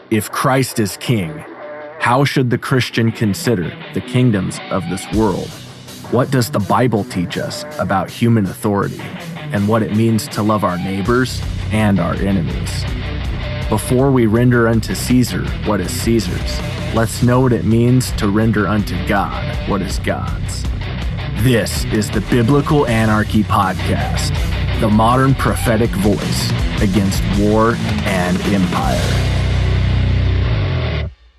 If Christ is king, how should the Christian consider the kingdoms of this world? What does the Bible teach us about human authority and what it means to love our neighbors and our enemies? Before we render unto Caesar what is Caesar's, let's know what it means to render unto God what is God's. This is the Biblical Anarchy Podcast, the modern prophetic voice against war and empire.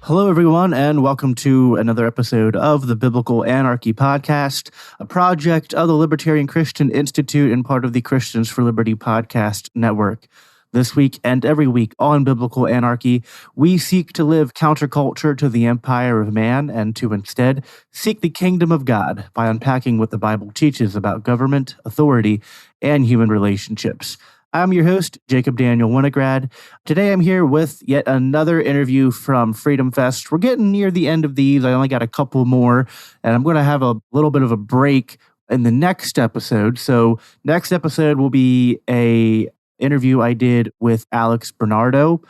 Hello, everyone, and welcome to another episode of the Biblical Anarchy Podcast, a project of the Libertarian Christian Institute and part of the Christians for Liberty podcast network. This week and every week on Biblical Anarchy, we seek to live counterculture to the empire of man and to instead seek the kingdom of God by unpacking what the Bible teaches about government, authority, and human relationships. I'm your host, Jacob Daniel Winograd. Today I'm here with yet another interview from Freedom Fest. We're getting near the end of these. I only got a couple more, and I'm going to have a little bit of a break in the next episode. So next episode will be a interview I did with Alex Bernardo.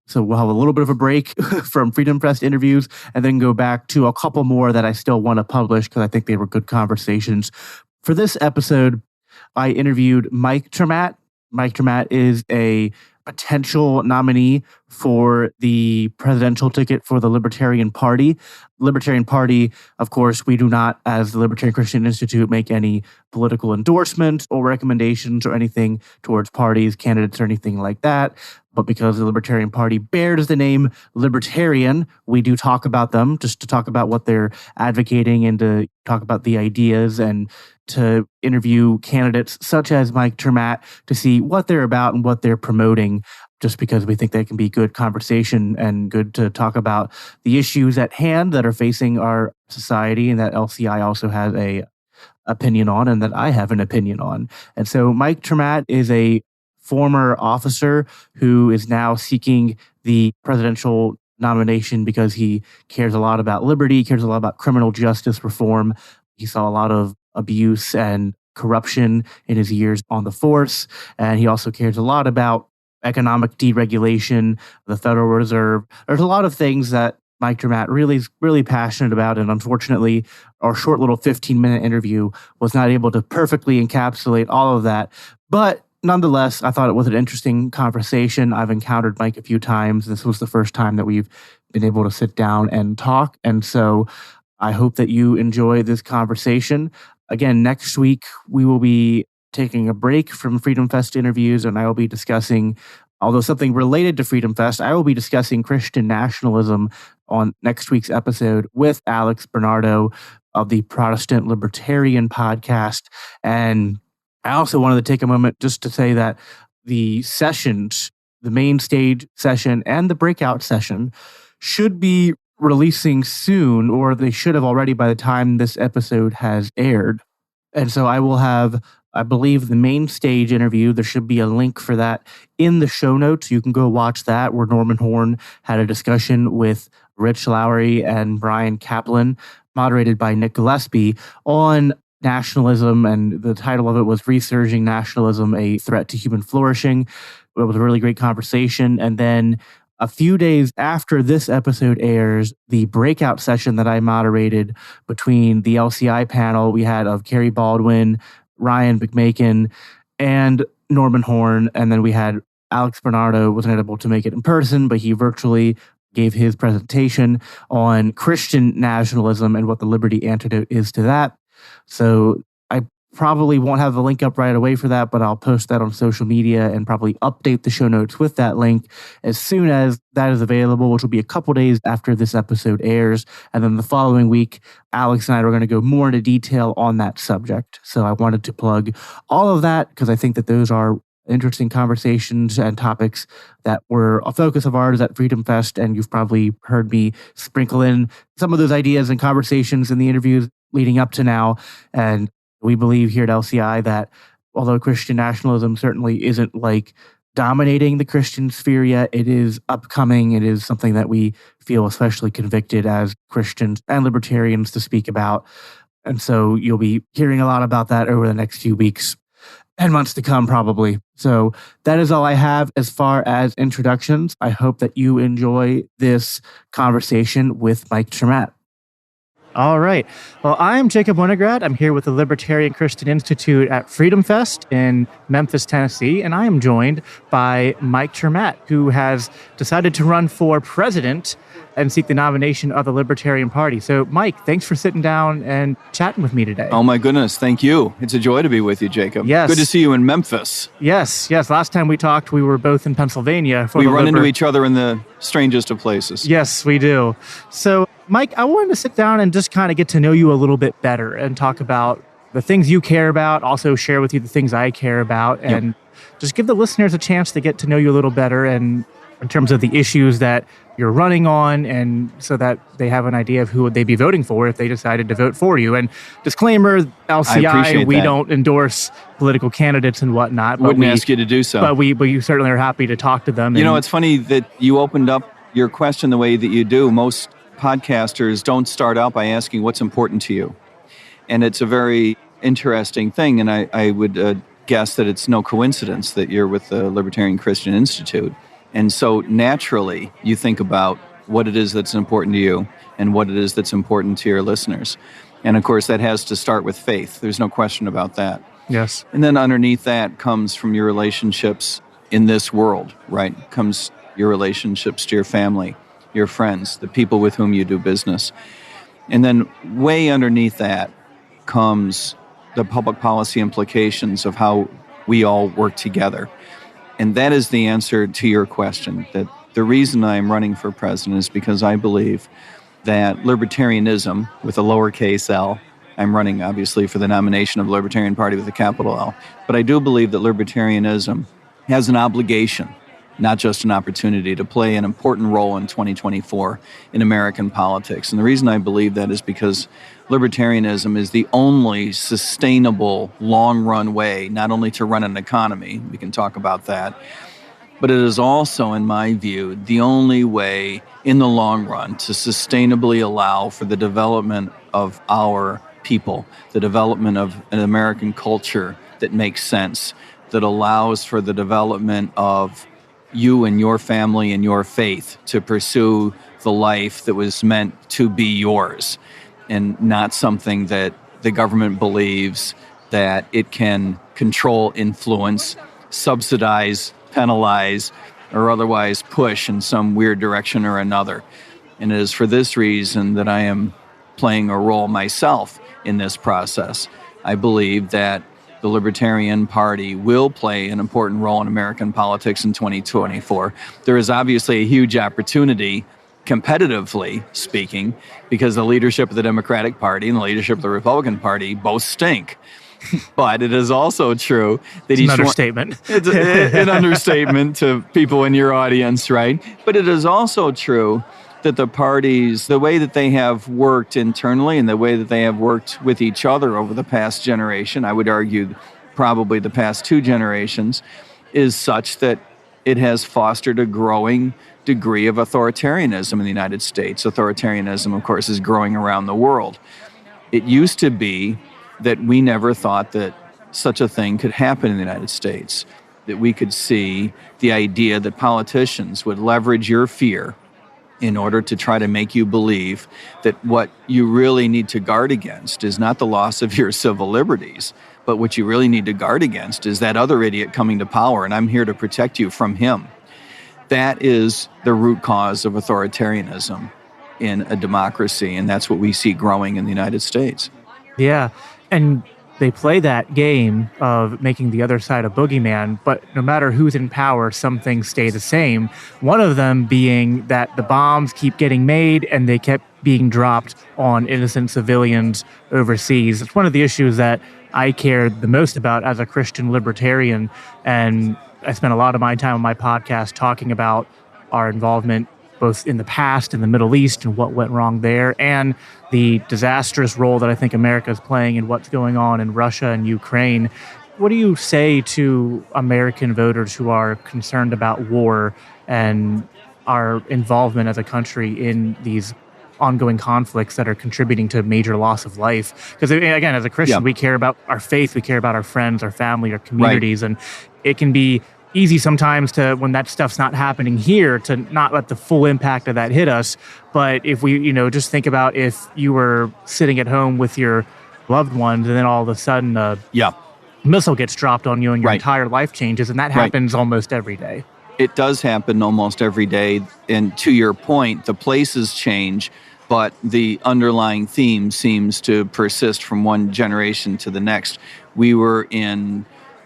So we'll have a little bit of a break from Freedom Fest interviews and then go back to a couple more that I still want to publish because I think they were good conversations. For this episode, I interviewed ter Maat. ter Maat is a potential nominee for the presidential ticket for the Libertarian Party. Libertarian Party, of course, we do not, as the Libertarian Christian Institute, make any political endorsements or recommendations or anything towards parties, candidates, or anything like that. But because the Libertarian Party bears the name Libertarian, we do talk about them, just to talk about what they're advocating and to talk about the ideas and to interview candidates such as ter Maat to see what they're about and what they're promoting, just because we think they can be good conversation and good to talk about the issues at hand that are facing our society and that LCI also has a opinion on and that I have an opinion on. And so ter Maat is a former officer who is now seeking the presidential nomination because he cares a lot about liberty, cares a lot about criminal justice reform. He saw a lot of abuse and corruption in his years on the force, and he also cares a lot about economic deregulation, the Federal Reserve. There's a lot of things that ter Maat is really passionate about, and unfortunately, our short little 15-minute interview was not able to perfectly encapsulate all of that. But nonetheless, I thought it was an interesting conversation. I've encountered Mike a few times. This was the first time that we've been able to sit down and talk, and so I hope that you enjoy this conversation. Again, next week, we will be taking a break from Freedom Fest interviews, and I will be discussing, although something related to Freedom Fest, I will be discussing Christian nationalism on next week's episode with Alex Bernardo of the Protestant Libertarian Podcast. And I also wanted to take a moment just to say that the sessions, the main stage session and the breakout session, should be releasing soon, or they should have already by the time this episode has aired. And so I will have, I believe, the main stage interview. There should be a link for that in the show notes. You can go watch that, where Norman Horn had a discussion with Rich Lowry and Brian Kaplan, moderated by Nick Gillespie, on nationalism. And the title of it was Resurging Nationalism, a Threat to Human Flourishing. It was a really great conversation. And then a few days after this episode airs, the breakout session that I moderated between the LCI panel we had of Kerry Baldwin, Ryan McMakin, and Norman Horn, and then we had Alex Bernardo wasn't able to make it in person, but he virtually gave his presentation on Christian nationalism and what the liberty antidote is to that. So I probably won't have the link up right away for that, but I'll post that on social media and probably update the show notes with that link as soon as that is available, which will be a couple days after this episode airs. And then the following week, Alex and I are going to go more into detail on that subject. So I wanted to plug all of that because I think that those are interesting conversations and topics that were a focus of ours at Freedom Fest. And you've probably heard me sprinkle in some of those ideas and conversations in the interviews leading up to now. And we believe here at LCI that although Christian nationalism certainly isn't like dominating the Christian sphere yet, it is upcoming. It is something that we feel especially convicted as Christians and libertarians to speak about. And so you'll be hearing a lot about that over the next few weeks. and months to come, probably. So that is all I have as far as introductions. I hope that you enjoy this conversation with Mike ter Maat. All right. Well, I'm Jacob Winograd. I'm here with the Libertarian Christian Institute at Freedom Fest in Memphis, Tennessee, and I am joined by Mike ter Maat, who has decided to run for president and seek the nomination of the Libertarian Party. So, Mike, thanks for sitting down and chatting with me today. Oh, my goodness. Thank you. It's a joy to be with you, Jacob. Yes. Good to see you in Memphis. Yes. Last time we talked, we were both in Pennsylvania. We run into each other in the strangest of places. Yes, we do. So, Mike, I wanted to sit down and just kind of get to know you a little bit better and talk about the things you care about, also share with you the things I care about, and just give the listeners a chance to get to know you a little better and in terms of the issues that you're running on, and so that they have an idea of who would they be voting for if they decided to vote for you. And disclaimer, LCI, we don't endorse political candidates and whatnot. Wouldn't ask you to do so. But we certainly are happy to talk to them. You know, it's funny that you opened up your question the way that you do. Most podcasters don't start out by asking what's important to you. And it's a very interesting thing. And I would guess that it's no coincidence that you're with the Libertarian Christian Institute. And so naturally, you think about what it is that's important to you and what it is that's important to your listeners. And of course, that has to start with faith. There's no question about that. Yes. And then underneath that comes from your relationships in this world, right? Comes your relationships to your family, your friends, the people with whom you do business. And then way underneath that comes the public policy implications of how we all work together. And that is the answer to your question, that the reason I'm running for president is because I believe that libertarianism, with a lowercase l, I'm running obviously for the nomination of the Libertarian Party with a capital L, but I do believe that libertarianism has an obligation, not just an opportunity, to play an important role in 2024 in American politics. And the reason I believe that is because libertarianism is the only sustainable long-run way not only to run an economy, we can talk about that, but it is also, in my view, the only way in the long run to sustainably allow for the development of our people, the development of an American culture that makes sense, that allows for the development of you and your family and your faith to pursue the life that was meant to be yours, and not something that the government believes that it can control, influence, subsidize, penalize, or otherwise push in some weird direction or another. And it is for this reason that I am playing a role myself in this process. I believe that the Libertarian Party will play an important role in American politics in 2024. There is obviously a huge opportunity, competitively speaking, because the leadership of the Democratic Party and the leadership of the Republican Party both stink. But it is also true that it's an understatement. It's an understatement to people in your audience, right? But it is also true that the parties, the way that they have worked internally and the way that they have worked with each other over the past generation, I would argue probably the past two generations, is such that it has fostered a growing degree of authoritarianism in the United States. Authoritarianism, of course, is growing around the world. It used to be that we never thought that such a thing could happen in the United States, that we could see the idea that politicians would leverage your fear in order to try to make you believe that what you really need to guard against is not the loss of your civil liberties, but what you really need to guard against is that other idiot coming to power, and I'm here to protect you from him. That is the root cause of authoritarianism in a democracy, and that's what we see growing in the United States. Yeah, and they play that game of making the other side a boogeyman, but no matter who's in power, some things stay the same. One of them being that the bombs keep getting made and they kept being dropped on innocent civilians overseas. It's one of the issues that I care the most about as a Christian libertarian, and I spent a lot of my time on my podcast talking about our involvement both in the past in the Middle East and what went wrong there, and the disastrous role that I think America is playing in what's going on in Russia and Ukraine. What do you say to American voters who are concerned about war and our involvement as a country in these ongoing conflicts that are contributing to major loss of life. Because again, as a Christian, we care about our faith, we care about our friends, our family, our communities, and it can be easy sometimes to, when that stuff's not happening here, to not let the full impact of that hit us. But if we, just think about if you were sitting at home with your loved ones and then all of a sudden a missile gets dropped on you and your entire life changes, and that happens almost every day. It does happen almost every day. And to your point, the places change, but the underlying theme seems to persist from one generation to the next. We were in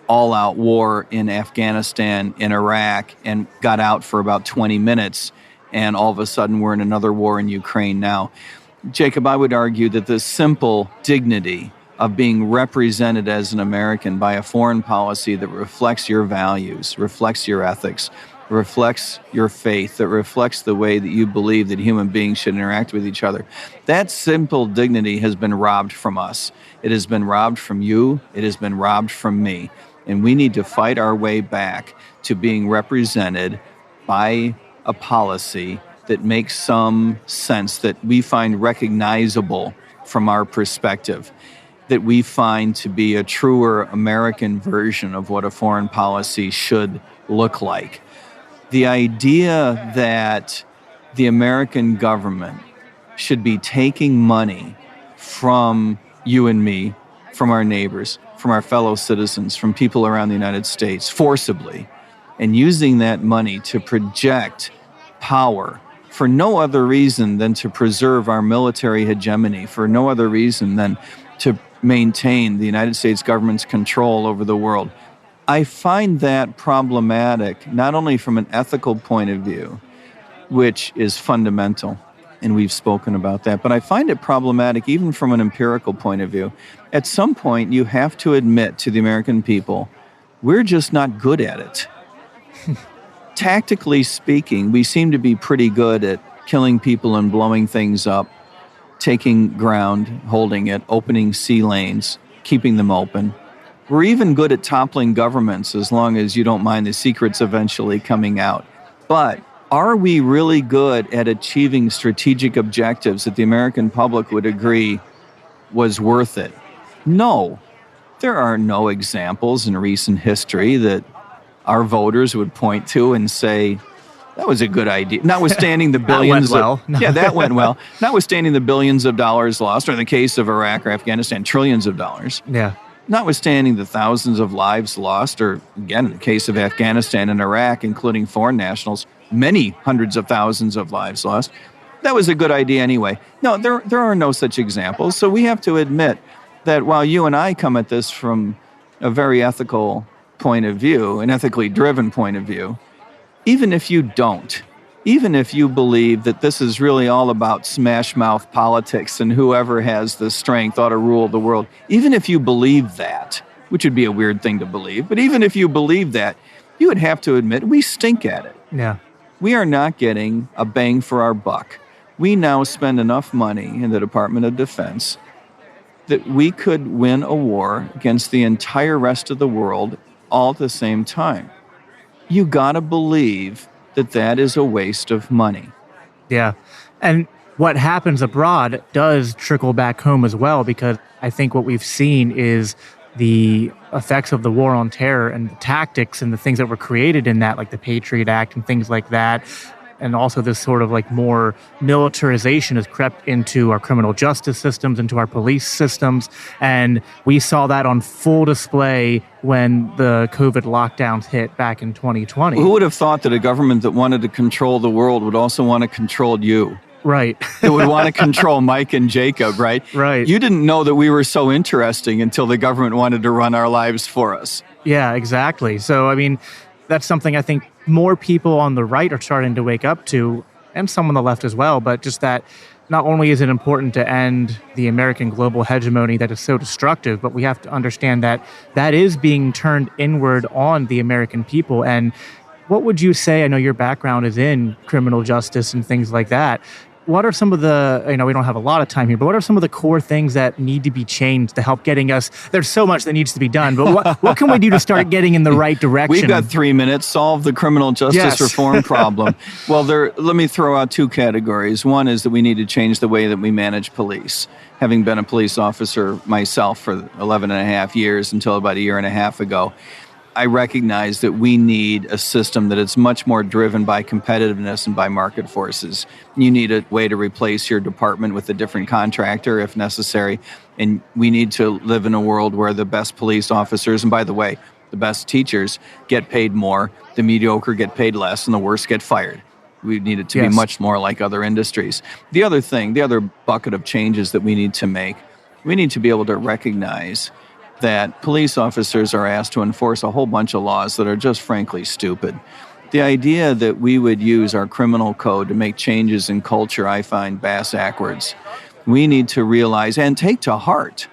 all-out war in Afghanistan, in Iraq, and got out for about 20 minutes, and all of a sudden we're in another war in Ukraine now. Jacob, I would argue that the simple dignity of being represented as an American by a foreign policy that reflects your values, reflects your ethics, reflects your faith, that reflects the way that you believe that human beings should interact with each other, that simple dignity has been robbed from us. It has been robbed from you. It has been robbed from me. And we need to fight our way back to being represented by a policy that makes some sense, that we find recognizable from our perspective, that we find to be a truer American version of what a foreign policy should look like. The idea that the American government should be taking money from you and me, from our neighbors, from our fellow citizens, from people around the United States, forcibly, and using that money to project power for no other reason than to preserve our military hegemony, for no other reason than to maintain the United States government's control over the world. I find that problematic, not only from an ethical point of view, which is fundamental, and we've spoken about that, but I find it problematic even from an empirical point of view. At some point, you have to admit to the American people, we're just not good at it. Tactically speaking, we seem to be pretty good at killing people and blowing things up, taking ground, holding it, opening sea lanes, keeping them open. We're even good at toppling governments as long as you don't mind the secrets eventually coming out. But are we really good at achieving strategic objectives that the American public would agree was worth it? No. There are no examples in recent history that our voters would point to and say, that was a good idea. Notwithstanding the billions that went well. Notwithstanding the billions of dollars lost, or in the case of Iraq or Afghanistan, trillions of dollars. Yeah. Notwithstanding the thousands of lives lost, or again, in the case of Afghanistan and Iraq, including foreign nationals, many hundreds of thousands of lives lost. That was a good idea anyway. No, there are no such examples. So we have to admit that while you and I come at this from a very ethical point of view, an ethically driven point of view, even if you don't, even if you believe that this is really all about smash mouth politics and whoever has the strength ought to rule the world, even if you believe that, which would be a weird thing to believe, but even if you believe that, you would have to admit we stink at it. Yeah. We are not getting a bang for our buck. We now spend enough money in the Department of Defense that we could win a war against the entire rest of the world all at the same time. You gotta believe that that is a waste of money. Yeah. And what happens abroad does trickle back home as well, because I think what we've seen is the effects of the war on terror and the tactics and the things that were created in that, like the Patriot Act and things like that. And also this sort of like more militarization has crept into our criminal justice systems, into our police systems. And we saw that on full display when the COVID lockdowns hit back in 2020. Who would have thought that a government that wanted to control the world would also want to control you? Right. That would want to control Mike and Jacob, right? Right. You didn't know that we were so interesting until the government wanted to run our lives for us. Yeah, exactly. So, I mean, that's something I think more people on the right are starting to wake up to, and some on the left as well, but just that not only is it important to end the American global hegemony that is so destructive, but we have to understand that that is being turned inward on the American people. And what would you say, I know your background is in criminal justice and things like that, what are some of the, we don't have a lot of time here, but what are some of the core things that need to be changed to help getting us, there's so much that needs to be done, but what can we do to start getting in the right direction? We've got 3 minutes, solve the criminal justice reform problem. Well, let me throw out two categories. One is that we need to change the way that we manage police. Having been a police officer myself for 11 and a half years until about a year and a half ago, I recognize that we need a system that is much more driven by competitiveness and by market forces. You need a way to replace your department with a different contractor if necessary. And we need to live in a world where the best police officers, and by the way, the best teachers, get paid more, the mediocre get paid less, and the worst get fired. We need it to be much more like other industries. The other bucket of changes that we need to make, we need to be able to recognize that police officers are asked to enforce a whole bunch of laws that are just frankly stupid. The idea that we would use our criminal code to make changes in culture, I find bass-ackwards. We need to realize and take to heart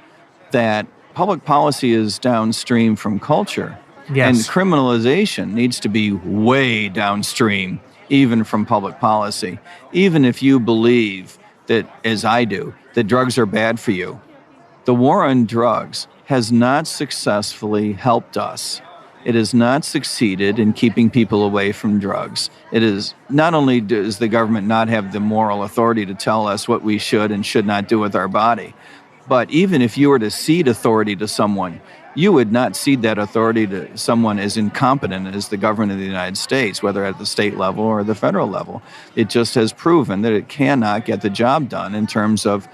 that public policy is downstream from culture. And criminalization needs to be way downstream, even from public policy. Even if you believe that, as I do, that drugs are bad for you, the war on drugs has not successfully helped us. It has not succeeded in keeping people away from drugs. It is not only does the government not have the moral authority to tell us what we should and should not do with our body, but even if you were to cede authority to someone, you would not cede that authority to someone as incompetent as the government of the United States, whether at the state level or the federal level. It just has proven that it cannot get the job done in terms of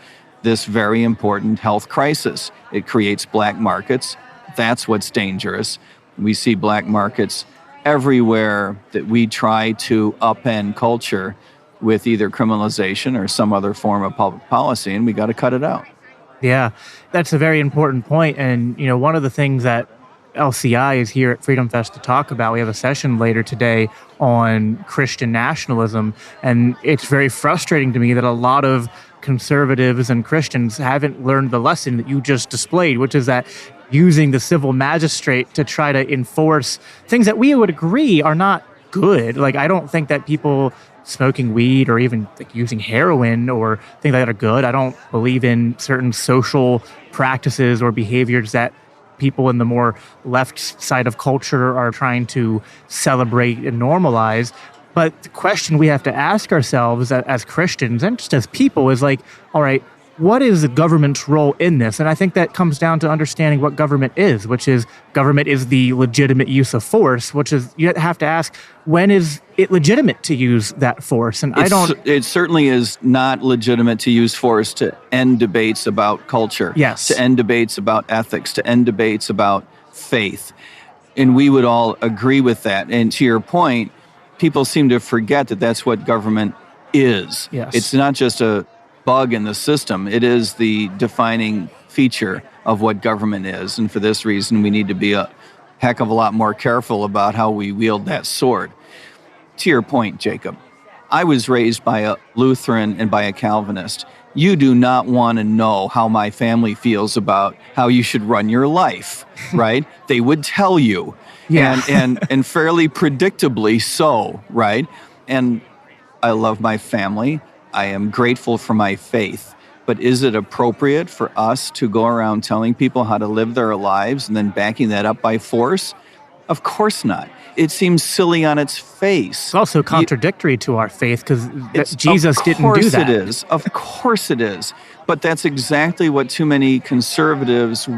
this very important health crisis. It creates black markets. That's what's dangerous. We see black markets everywhere that we try to upend culture with either criminalization or some other form of public policy, and we got to cut it out. Yeah, that's a very important point. And, one of the things that LCI is here at Freedom Fest to talk about, we have a session later today on Christian nationalism, and it's very frustrating to me that a lot of conservatives and Christians haven't learned the lesson that you just displayed, which is that using the civil magistrate to try to enforce things that we would agree are not good. Like, I don't think that people smoking weed or even using heroin or things like that are good. I don't believe in certain social practices or behaviors that people in the more left side of culture are trying to celebrate and normalize. But the question we have to ask ourselves as Christians and just as people is all right, what is the government's role in this? And I think that comes down to understanding what government is, which is government is the legitimate use of force, which is you have to ask, when is it legitimate to use that force? And it certainly is not legitimate to use force to end debates about culture, to end debates about ethics, to end debates about faith. And we would all agree with that. And to your point, people seem to forget that that's what government is. Yes. It's not just a bug in the system. It is the defining feature of what government is. And for this reason, we need to be a heck of a lot more careful about how we wield that sword. To your point, Jacob, I was raised by a Lutheran and by a Calvinist. You do not want to know how my family feels about how you should run your life, right? They would tell you. Yeah. and fairly predictably so, right? And I love my family. I am grateful for my faith. But is it appropriate for us to go around telling people how to live their lives and then backing that up by force? Of course not. It seems silly on its face. It's also contradictory to our faith because Jesus didn't do that. Of course it is. But that's exactly what too many conservatives,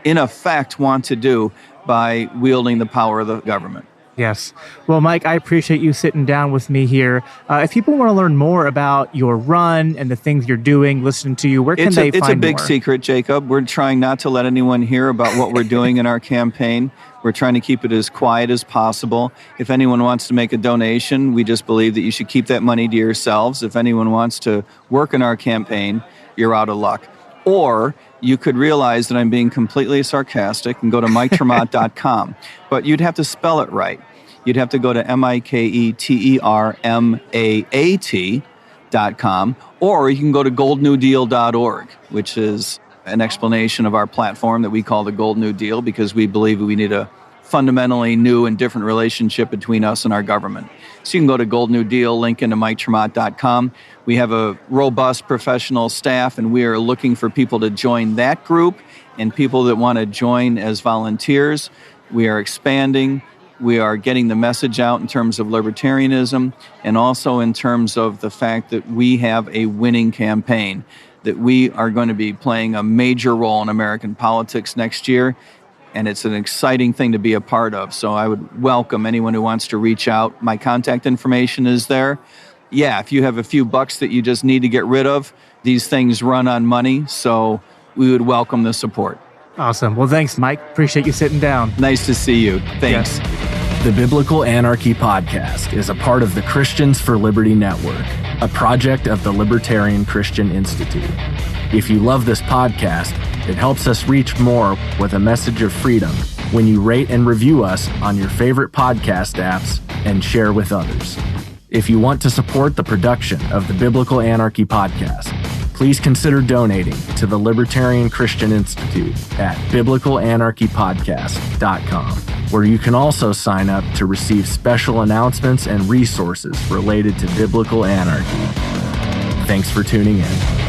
in effect, want to do by wielding the power of the government. Yes. Well, Mike, I appreciate you sitting down with me here. If people want to learn more about your run and the things you're doing, listen to you, where can they find more? It's a big secret, Jacob. We're trying not to let anyone hear about what we're doing in our campaign. We're trying to keep it as quiet as possible. If anyone wants to make a donation, we just believe that you should keep that money to yourselves. If anyone wants to work in our campaign, you're out of luck. Or you could realize that I'm being completely sarcastic and go to MikeTerMaat.com. But you'd have to spell it right. You'd have to go to MikeTermaat.com, or you can go to goldnewdeal.org, which is an explanation of our platform that we call the Gold New Deal, because we believe we need a fundamentally new and different relationship between us and our government. So you can go to Gold New Deal, link into MikeTerMaat.com. We have a robust professional staff, and we are looking for people to join that group and people that want to join as volunteers. We are expanding. We are getting the message out in terms of libertarianism and also in terms of the fact that we have a winning campaign, that we are going to be playing a major role in American politics next year. And it's an exciting thing to be a part of. So I would welcome anyone who wants to reach out. My contact information is there. Yeah, if you have a few bucks that you just need to get rid of, these things run on money. So we would welcome the support. Awesome. Well, thanks, Mike. Appreciate you sitting down. Nice to see you. Thanks. The Biblical Anarchy Podcast is a part of the Christians for Liberty Network, a project of the Libertarian Christian Institute. If you love this podcast, it helps us reach more with a message of freedom when you rate and review us on your favorite podcast apps and share with others. If you want to support the production of the Biblical Anarchy Podcast, please consider donating to the Libertarian Christian Institute at biblicalanarchypodcast.com, where you can also sign up to receive special announcements and resources related to biblical anarchy. Thanks for tuning in.